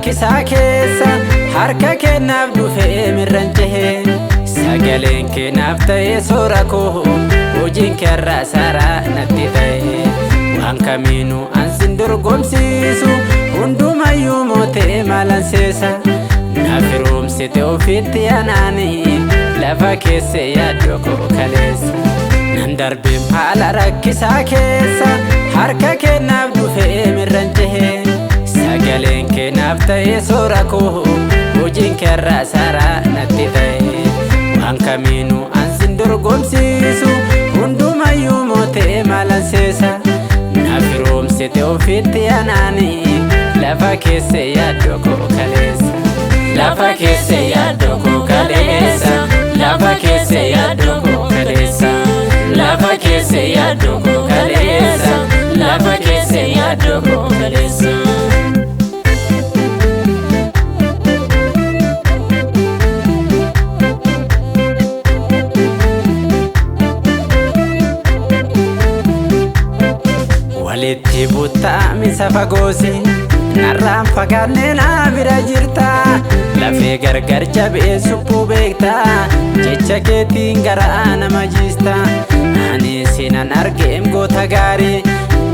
rakkisaa keessa harka kennaaf dhufee mirranjahee sagaleen kennaaf ta'ee soora koo hojiin kerraa saaraa natti ta'e waan kamiinuu ansin dorgomsiisu hundumayyuu mootee maalanseessa na firoomsite ofitti anaanii lafa keessa yaaddoo koo kaleessa nan darbeem haala rakkisaa keessa harka kennaaf dhufee mirranjahee sagaleen kennaaf ta'ee soora koo hojiin kerraa saaraa natti ta'e waan kamiinuu ansin dorgomsiisu hundumayyuu mootee maalanseessa na firoomsite ofitti anaanii lafa keessa yaaddoo koo kaleessa lafa keessa yaaddoo koo kaleessa lafa keessa yaaddoo koo kaleessa lafa keessa yaaddoo koo kaleessa lafa keessa yaaddoo koo kaleessa walitti buttaami safagoosi narraan fagaannee naa bira jirta lafee gargar jabee suphuu beekta jecha keetiin garaa nama jiista ani sinan argeem goota gaarii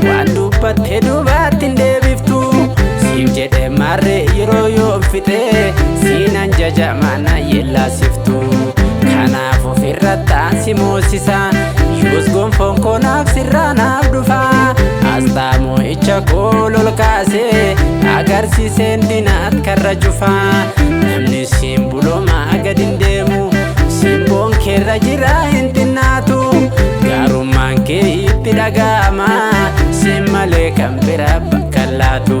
waan dubbatte dubaatti hin deebiftu siif jedhee marree yeroo yoo fixee sinan jajamaa na yellaasiftu kanaaf ofirrattaan si moosisa yoos gonfoon koo naaf sirraa naaf dhufaa asxaa moo'icha koo lol kaasee agarsiiseen dinaat karra cufaa namni siin buloomaa gad hin deemu simboon keerra jira hin xinnaatu gaarummaan kee itti dhaga'ama siin malee kan biraa bakka laatu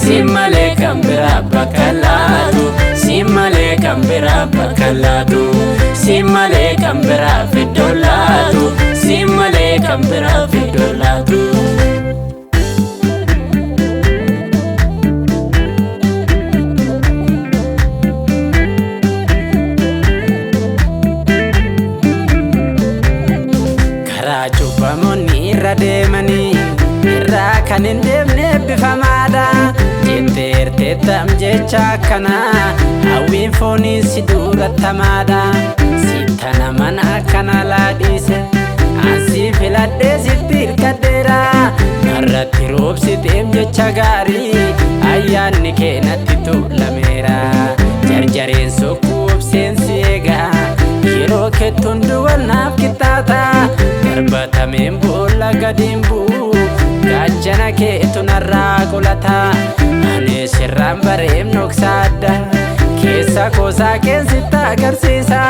siin malee kan biraa bakka laatu siin malee kan biraa bakka laatu siin malee kan biraa fiddoo laatu siin malee kan biraa fiddoo laatu cubbamonni irra deemanii irraa kan hin deemne bifamaadha jettee erteettam jecha akkana hawwiin foonii si duurattamaadha sittana mana akkana laadhiise ansii filadhee sitti hirkadheera narratti roobsiteem jecha gaarii ayyaanni kee natti tuulameera jarjareen sokkuubseen si eegaa yeroo kettuun duwwal naaf qixxaata darbatameen boolla gadiin bu'u gaachana keetu narraa qolata ani sirraan bareem noksaadda keessa koosaa keensitti agarsiisa